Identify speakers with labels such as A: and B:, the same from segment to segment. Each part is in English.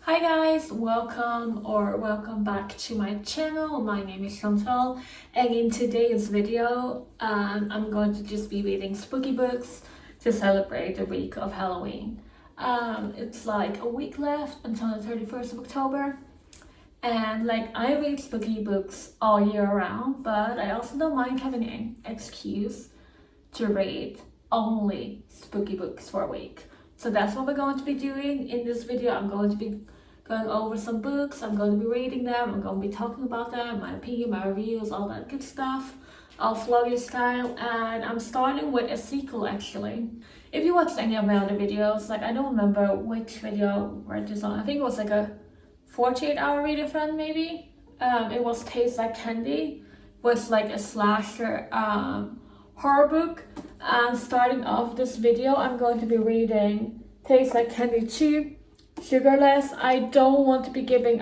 A: Hi guys, welcome back to my channel. My name is Chantal, and in today's video I'm going to just be reading spooky books to celebrate the week of Halloween. It's like a week left until the 31st of October, and like I read spooky books all year round, but I also don't mind having an excuse to read only spooky books for a week. So that's what we're going to be doing in this video. I'm going to be going over some books, I'm going to be reading them, I'm going to be talking about them, my opinion, my reviews, all that good stuff, all vloggy style, and I'm starting with a sequel actually. If you watched any of my other videos, like I don't remember which video where this on, I think it was like a 48-hour read friend maybe. It was Taste Like Candy, was like a slasher horror book. And starting off this video, I'm going to be reading Taste Like Candy 2, Sugarless. I don't want to be giving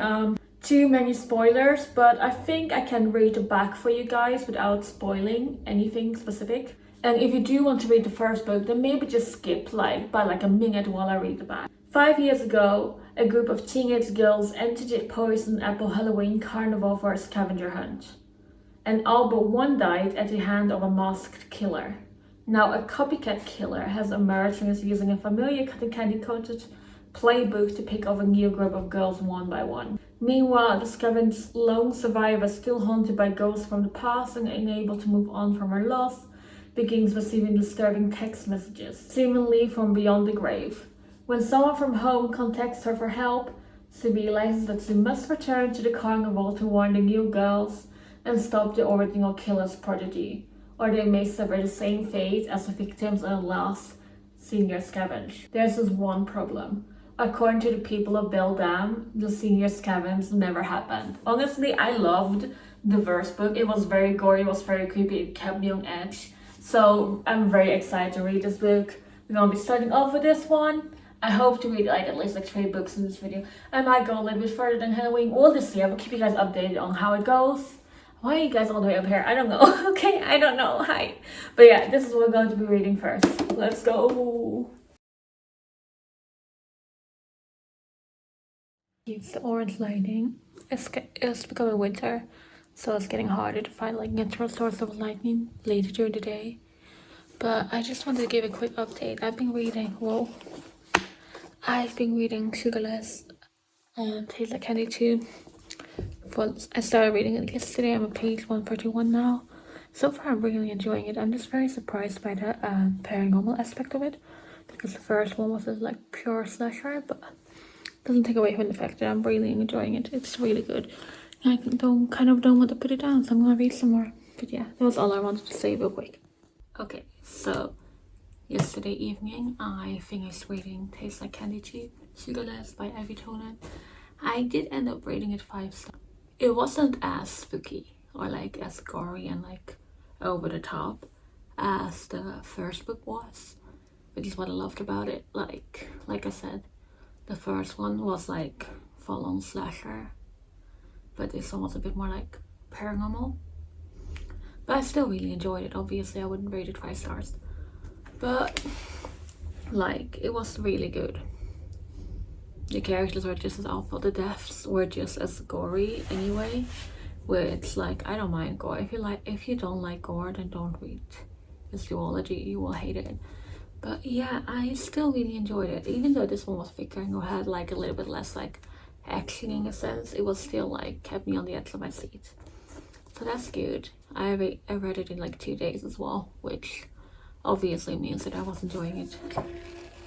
A: too many spoilers, but I think I can read the back for you guys without spoiling anything specific. And if you do want to read the first book, then maybe just skip by a minute while I read the back. 5 years ago, a group of teenage girls entered a poison apple Halloween carnival for a scavenger hunt, and all but one died at the hand of a masked killer. Now a copycat killer has emerged and is using a familiar cotton candy coated playbook to pick off a new group of girls one by one. Meanwhile, the scavenger's lone survivor, still haunted by ghosts from the past and unable to move on from her loss, begins receiving disturbing text messages, seemingly from beyond the grave. When someone from home contacts her for help, she realizes that she must return to the carnival to warn the new girls and stop the original killer's prodigy, or they may suffer the same fate as the victims in the last senior scavenge. There's just one problem. According to the people of Belle Dam, the senior scavenge never happened. Honestly, I loved the first book. It was very gory, it was very creepy, it kept me on edge. So I'm very excited to read this book. We're gonna be starting off with this one. I hope to read at least 3 books in this video. I might go a little bit further than Halloween. We'll just see. I will keep you guys updated on how it goes. Why are you guys all the way up here? I don't know. Okay, I don't know. Hi. But yeah, this is what we're going to be reading first. Let's go. It's the orange lighting. It's becoming winter, so it's getting harder to find like natural source of lightning later during the day. But I just wanted to give a quick update. I've been reading Sugarless and Taste Like Candy 2. I started reading it yesterday. I'm on page 141 now. So far I'm really enjoying it. I'm just very surprised by the paranormal aspect of it, because the first one was just like pure slasher, but doesn't take away from the fact that I'm really enjoying it. It's really good. I don't want to put it down, so I'm gonna read some more. But yeah, that was all I wanted to say real quick. Okay, so yesterday evening I finished reading Taste Like Candy 2, Sugarless by Ivy Tonen. I did end up rating it 5 stars. It wasn't as spooky or like as gory and like over the top as the first book was, which is what I loved about it. Like I said, the first one was like full-on slasher, but this one was a bit more like paranormal. But I still really enjoyed it. Obviously I wouldn't rate it 5 stars, but like it was really good. The characters were just as awful. The deaths were just as gory anyway, where it's like, I don't mind gore. If you don't like gore, then don't read this duology, you will hate it. But yeah, I still really enjoyed it. Even though this one was thicker and had like a little bit less like action in a sense, it was still like kept me on the edge of my seat. So that's good. I read it in like 2 days as well, which obviously means that I was enjoying it.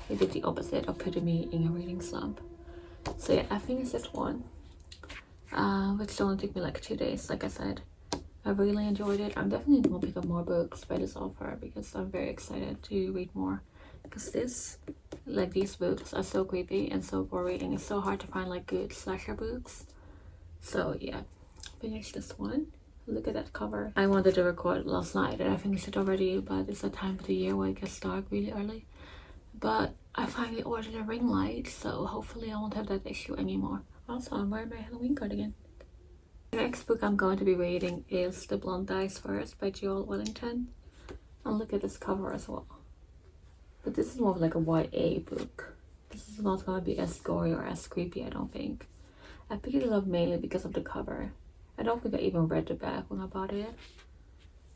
A: It did the opposite of putting me in a reading slump. So yeah, I finished this one, which only took me like 2 days. Like I said, I really enjoyed it. I'm definitely gonna pick up more books by this author because I'm very excited to read more. Because these books are so creepy and so gory, and it's so hard to find like good slasher books. So yeah, finished this one. Look at that cover. I wanted to record last night and I finished it already, but it's a time of the year where it gets dark really early. But I finally ordered a ring light, so hopefully I won't have that issue anymore. Also, I'm wearing my Halloween cardigan. The next book I'm going to be reading is The Blonde Dies First by Joel Wellington. And look at this cover as well. But this is more of like a YA book. This is not gonna be as gory or as creepy, I don't think. I picked it up mainly because of the cover. I don't think I even read the back when I bought it.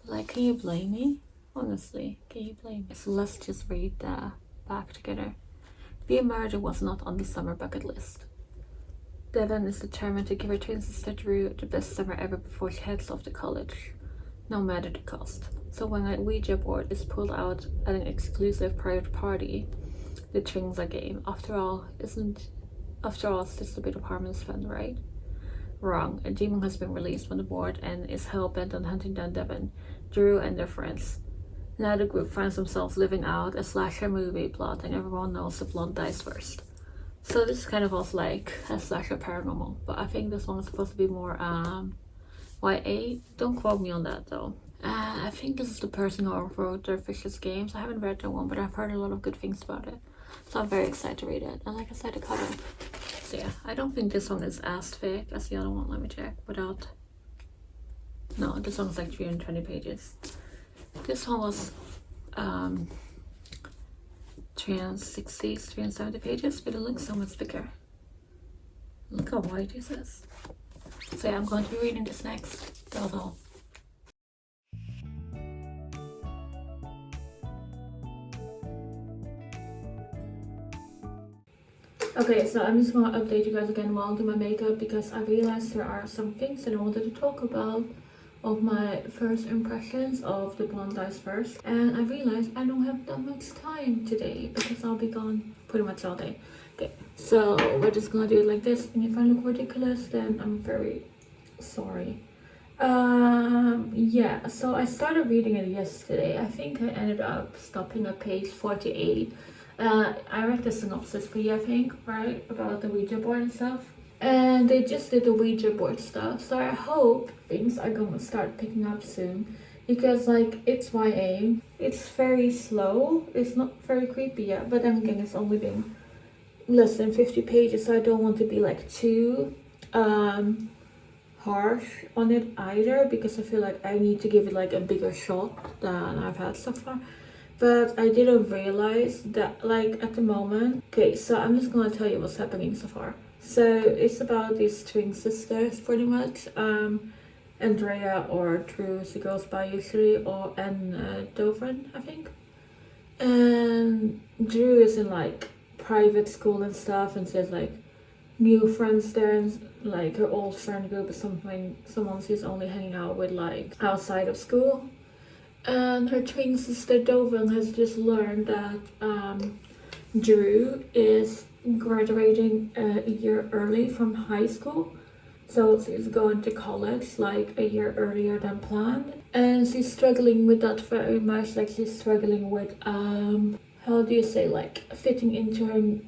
A: Like, can you blame me? Honestly, can you blame me? So let's just read the back together. Being married was not on the summer bucket list. Devon is determined to give her twin sister Drew the best summer ever before she heads off to college, no matter the cost. So when a Ouija board is pulled out at an exclusive private party, the twins are game. After all, it's just a bit of harmless fun, right? Wrong. A demon has been released from the board and is hell-bent on hunting down Devon, Drew, and their friends. Now the group finds themselves living out a slasher movie plot, and everyone knows the blonde dies first. So this is kind of also like a slasher paranormal, but I think this one is supposed to be more YA. Don't quote me on that though. I think this is the person who wrote their Vicious Games. I haven't read that one, but I've heard a lot of good things about it. So I'm very excited to read it. And like I said, the cover. So yeah, I don't think this one is as thick as the other one. Let me check. No, this one's like 320 pages. This one was 360, 370 pages, but it looks so much bigger. Look how wide this is. So yeah, I'm going to be reading this next. Dodo. Okay, so I'm just gonna update you guys again while I do my makeup, because I realized there are some things that I wanted to talk about of my first impressions of The Blonde Dies First, and I realized I don't have that much time today because I'll be gone pretty much all day. Okay, so we're just gonna do it like this, and if I look ridiculous then I'm very sorry. Yeah, so I started reading it yesterday. I think I ended up stopping at page 48. I read the synopsis for you, I think, right, about the Ouija board and stuff. And they just did the Ouija board stuff, so I hope things are gonna start picking up soon, because like it's YA, it's very slow, it's not very creepy yet, but then again it's only been less than 50 pages, so I don't want to be like too harsh on it either, because I feel like I need to give it like a bigger shot than I've had so far. But I didn't realize that like at the moment. Okay, so I'm just gonna tell you what's happening so far. So it's about these twin sisters pretty much. Andrea, or Drew as she goes by usually, and Dovran, I think. And Drew is in like private school and stuff, and she has like new friends there, and like her old friend group is someone she's only hanging out with like outside of school. And her twin sister Dovran has just learned that Drew is graduating a year early from high school, so she's going to college like a year earlier than planned, and she's struggling with that very much. Like she's struggling with how do you say, like fitting into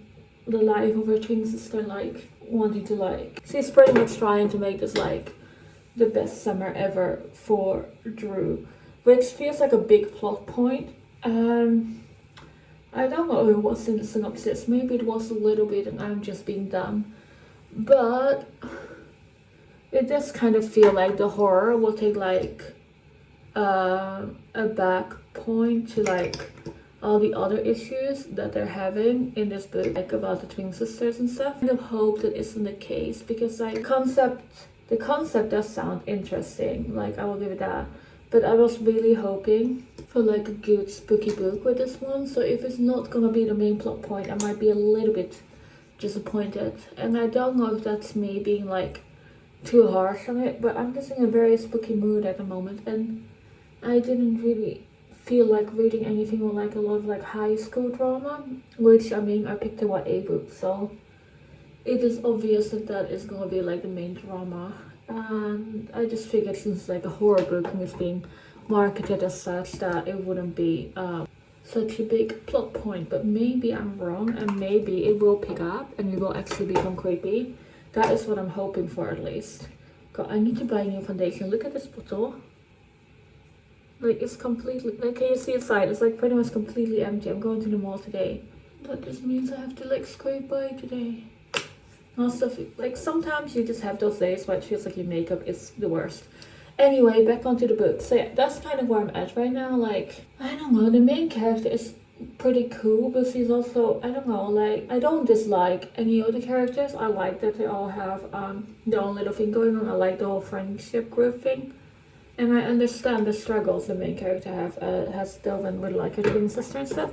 A: the life of her twin sister, like wanting to like, she's pretty much trying to make this like the best summer ever for Drew, which feels like a big plot point. I don't know if it was in the synopsis, maybe it was a little bit and I'm just being dumb, but it does kind of feel like the horror will take like a back point to like all the other issues that they're having in this book, like about the twin sisters and stuff. I kind of hope that isn't the case, because like the concept does sound interesting, like I will give it that. But I was really hoping for like a good spooky book with this one, so if it's not gonna be the main plot point, I might be a little bit disappointed. And I don't know if that's me being like too harsh on it, but I'm just in a very spooky mood at the moment, and I didn't really feel like reading anything with like a lot of like high school drama, which I mean I picked a YA book, so it is obvious that that is gonna be like the main drama. And I just figured since it's like a horror book and it's being marketed as such, that it wouldn't be such a big plot point. But maybe I'm wrong, and maybe it will pick up and it will actually become creepy. That is what I'm hoping for, at least. God, I need to buy a new foundation. Look at this bottle. Like it's completely, like can you see inside? It's like pretty much completely empty. I'm going to the mall today. That just means I have to like scrape by today. Also, like sometimes you just have those days where it feels like your makeup is the worst. Anyway, back onto the book. So yeah, that's kind of where I'm at right now. Like, I don't know, the main character is pretty cool, but she's also, I don't know, like, I don't dislike any of the characters. I like that they all have their own little thing going on. I like the whole friendship group thing, and I understand the struggles the main character has Delvin with like her twin sister and stuff.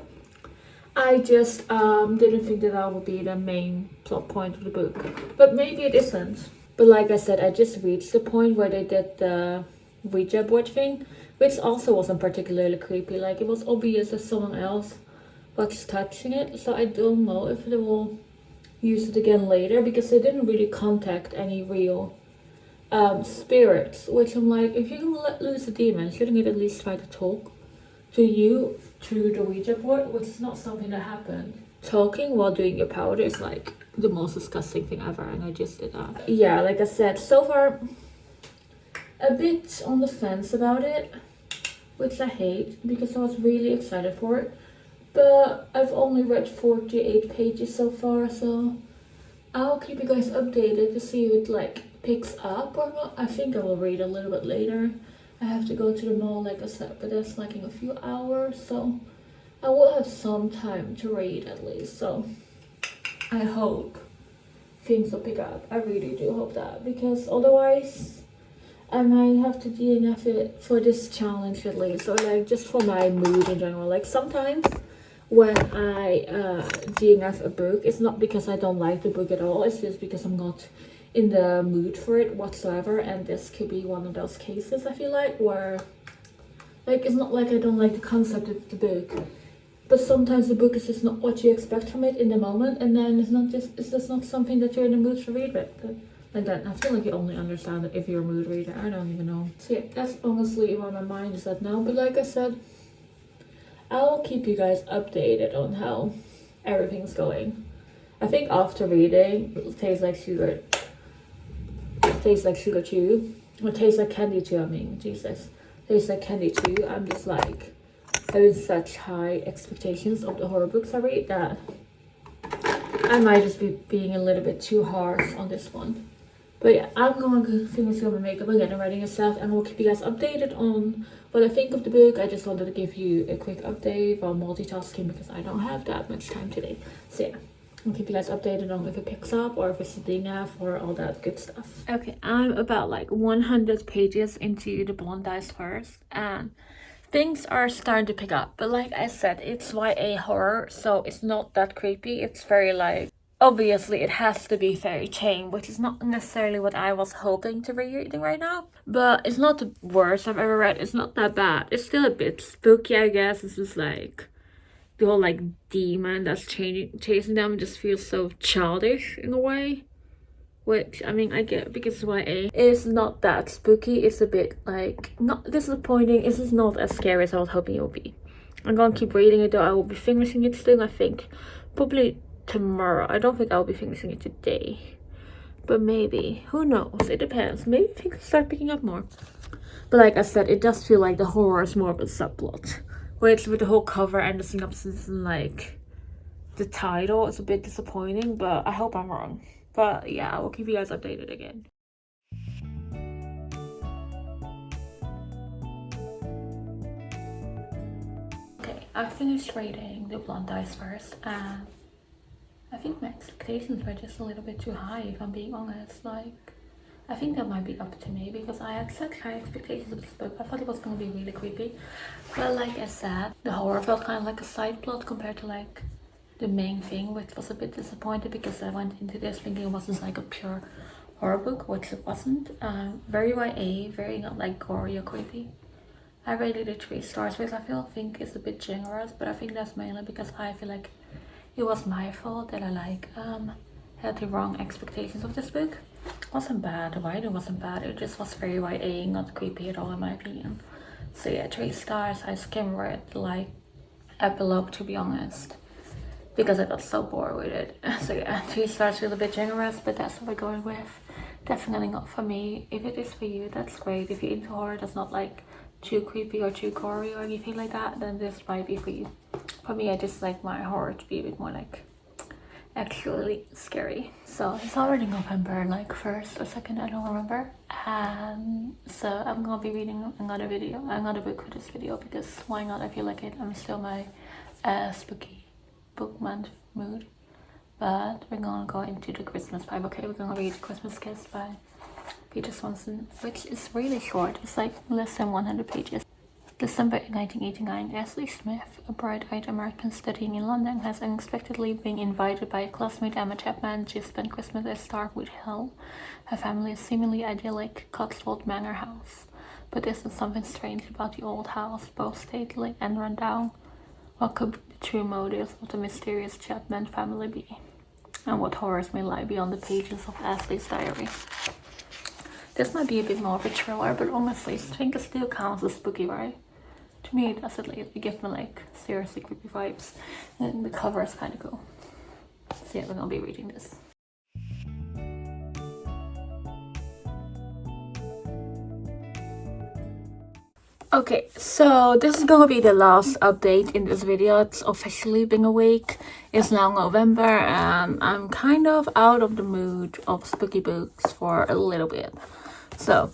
A: I just didn't think that would be the main plot point of the book, but maybe it isn't. But like I said, I just reached the point where they did the Ouija board thing, which also wasn't particularly creepy. Like, it was obvious that someone else was touching it, so I don't know if they will use it again later, because they didn't really contact any real spirits, which I'm like, if you're gonna let loose a demon, shouldn't it at least try to talk to you through the Ouija board, which is not something that happened. Talking while doing your powder is like the most disgusting thing ever, and I just did that. Yeah, like I said, so far a bit on the fence about it, which I hate because I was really excited for it, but I've only read 48 pages so far, so I'll keep you guys updated to see if it like picks up or not. I think I will read a little bit later. I have to go to the mall, like I said, but that's like in a few hours, so I will have some time to read at least. So I hope things will pick up. I really do hope that, because otherwise I might have to DNF it for this challenge at least, or like just for my mood in general. Like, sometimes when I DNF a book, it's not because I don't like the book at all, it's just because I'm not in the mood for it whatsoever, and this could be one of those cases, I feel like, where like, it's not like I don't like the concept of the book, but sometimes the book is just not what you expect from it in the moment, and then it's just not something that you're in the mood to read with. Like that, I feel like you only understand it if you're a mood reader. I don't even know. So yeah, that's honestly where my mind is at now. But like I said, I'll keep you guys updated on how everything's going. I think after reading, it tastes like sugar. It tastes like sugar too. It tastes like candy too, I mean, Jesus. It tastes like candy too. I'm just like having such high expectations of the horror books I read that I might just be being a little bit too harsh on this one. But yeah, I'm going to finish my makeup again and writing stuff, and we'll keep you guys updated on what I think of the book. I just wanted to give you a quick update while multitasking because I don't have that much time today. So yeah, I'll keep you guys updated on if it picks up or if it's a DNF or all that good stuff. Okay, I'm about like 100 pages into the Blondice first, and things are starting to pick up. But like I said, it's YA horror, so it's not that creepy. It's very like, obviously it has to be fairy tame, which is not necessarily what I was hoping to be reading right now, but it's not the worst I've ever read. It's not that bad. It's still a bit spooky, I guess. It's just like the whole like demon that's chasing them just feels so childish in a way, which I mean I get because YA is not that spooky. It's a bit like not disappointing. It's just not as scary as I was hoping it would be. I'm gonna keep reading it though. I will be finishing it soon, I think probably tomorrow. I don't think I'll be finishing it today, but maybe, who knows, it depends. Maybe things will start picking up more. But like I said, it does feel like the horror is more of a subplot, which with the whole cover and the synopsis and like the title, it's a bit disappointing, but I hope I'm wrong. But yeah, I will keep you guys updated again. Okay, I finished reading The Blondice first, and I think my expectations were just a little bit too high, if I'm being honest. Like, I think that might be up to me because I had such high expectations of this book. I thought it was going to be really creepy, but like I said, the horror felt kind of like a side plot compared to like the main thing, which was a bit disappointed because I went into this thinking it was just like a pure horror book, which it wasn't. Very YA, very not like gory or creepy. I rated it 3 stars, which I think is a bit generous, but I think that's mainly because I feel like it was my fault that I like had the wrong expectations of this book. It wasn't bad, the writing wasn't bad, it just was very YA, not creepy at all in my opinion. So yeah, 3 stars. I skimmed read like epilogue, to be honest, because I got so bored with it. So yeah, 3 stars is a bit generous, but that's what we're going with. Definitely not for me. If it is for you, that's great. If you're into horror that's not like too creepy or too gory or anything like that, then this might be for you. For me, I just like my horror to be a bit more like actually scary. So it's already November, like 1st or 2nd, I don't remember. And so I'm gonna be reading another book for this video because why not? I feel like I'm still my a spooky book month mood, but we're gonna go into the Christmas vibe. Okay, we're gonna read Christmas Kiss by Peter Swanson, which is really short. It's like less than 100 pages. December 1989, Ashley Smith, a bright-eyed American studying in London, has unexpectedly been invited by a classmate, Emma Chapman, to spend Christmas at Starwood Hill, her family's seemingly idyllic Cotswold Manor house. But there's something strange about the old house, both stately and run down. What could the true motives of the mysterious Chapman family be? And what horrors may lie beyond the pages of Ashley's diary? This might be a bit more of a thriller, but honestly, I think it still counts as spooky, right? To me, it does at least. It gives me like seriously creepy vibes, and the cover is kind of cool. So yeah, we're gonna be reading this. Okay, so this is gonna be the last update in this video. It's officially been a week. It's now November, and I'm kind of out of the mood of spooky books for a little bit. So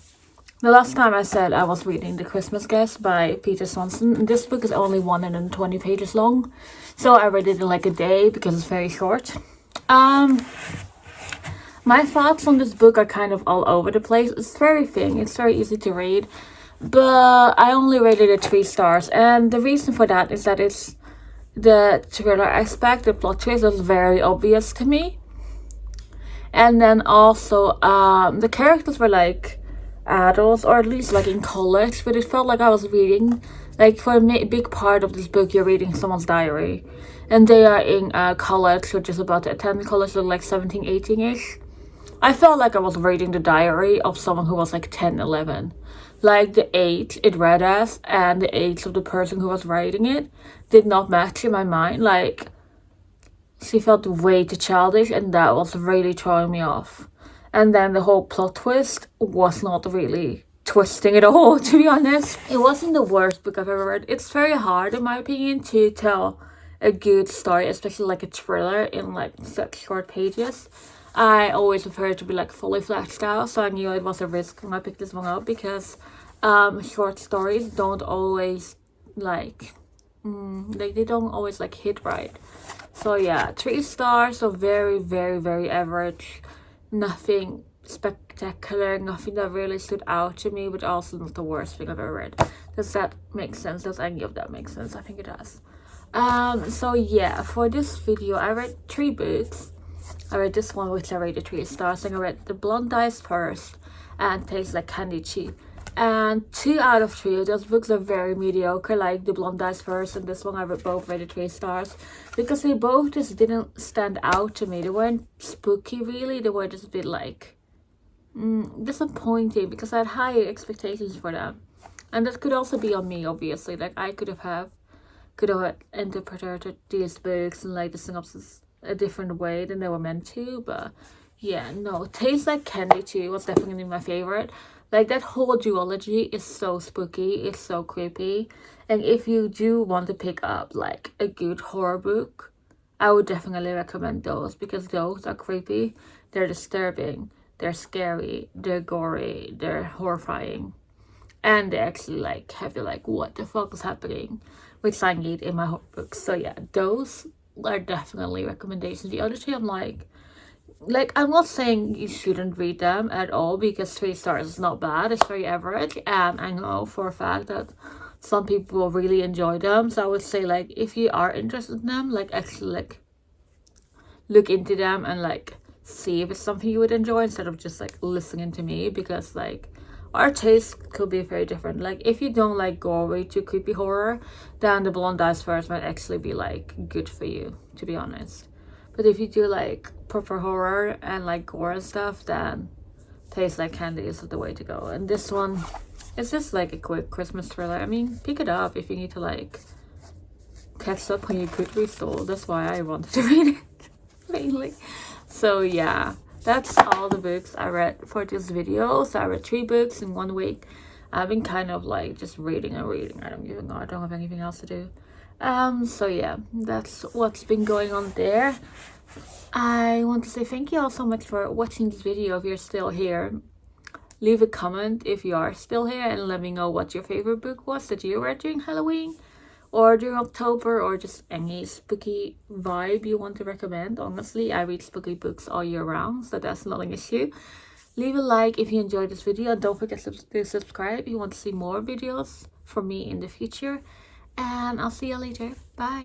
A: the last time I said I was reading The Christmas Guest by Peter Swanson. This book is only 120 pages long, so I read it in like a day because it's very short. My thoughts on this book are kind of all over the place. It's very thin, it's very easy to read, but I only rated it 3 stars, and the reason for that is that it's the thriller aspect, the plot twist is very obvious to me. And then also the characters were like adults, or at least like in college, but it felt like I was reading, like for a big part of this book you're reading someone's diary, and they are in college, or just about to attend college, so like 17, 18ish. I felt like I was reading the diary of someone who was like 10, 11. Like the age it read as and the age of the person who was writing it did not match in my mind. Like, she felt way too childish, and that was really throwing me off. And then the whole plot twist was not really twisting at all, to be honest. It wasn't the worst book I've ever read. It's very hard, in my opinion, to tell a good story, especially like a thriller, in like such short pages. I always prefer it to be like fully fleshed out, so I knew it was a risk when I picked this one up, because short stories don't always like they don't always like hit right. So yeah, 3 stars, so very, very, very average. Nothing spectacular, nothing that really stood out to me, but also not the worst thing I've ever read. Does that make sense? Does any of that make sense? I think it does. So yeah, for this video I read 3 books. I read this one, which I rated 3 stars, and I read The Blonde Eyes first and Tastes Like Candy Cheap. And 2 out of 3 of those books are very mediocre, like The Blonde Eyes first and this one I both rated 3 stars, because they both just didn't stand out to me. They weren't spooky really, they were just a bit like disappointing, because I had higher expectations for them. And that could also be on me, obviously. Like, I could have interpreted these books and like the synopsis a different way than they were meant to. But yeah, no, Tastes Like Candy Cheap was definitely my favorite. Like, that whole duology is so spooky, it's so creepy. And if you do want to pick up like a good horror book, I would definitely recommend those, because those are creepy, they're disturbing, they're scary, they're gory, they're horrifying, and they actually like have you like, what the fuck is happening, which I need in my horror books. So yeah, those are definitely recommendations. The other 2 I'm like I'm not saying you shouldn't read them at all, because 3 stars is not bad, it's very average, and I know for a fact that some people will really enjoy them. So I would say, like, if you are interested in them, like, actually like look into them and like see if it's something you would enjoy, instead of just like listening to me, because like our taste could be very different. Like, if you don't like gory to creepy horror, then The Blonde Eyes first might actually be like good for you, to be honest. But if you do like proper horror and like gore and stuff, then Tastes Like Candy is the way to go. And this one, it's just like a quick Christmas thriller. I mean, pick it up if you need to like catch up on your Goodreads haul. That's why I wanted to read it, mainly. So yeah, that's all the books I read for this video. So I read 3 books in 1 week. I've been kind of like just reading and reading. I don't have anything else to do. So yeah, that's what's been going on there. I want to say thank you all so much for watching this video. If you're still here, leave a comment if you are still here, and let me know what your favorite book was that you read during Halloween, or during October, or just any spooky vibe you want to recommend. Honestly, I read spooky books all year round, so that's not an issue. Leave a like if you enjoyed this video, and don't forget to subscribe if you want to see more videos from me in the future. And I'll see you later. Bye.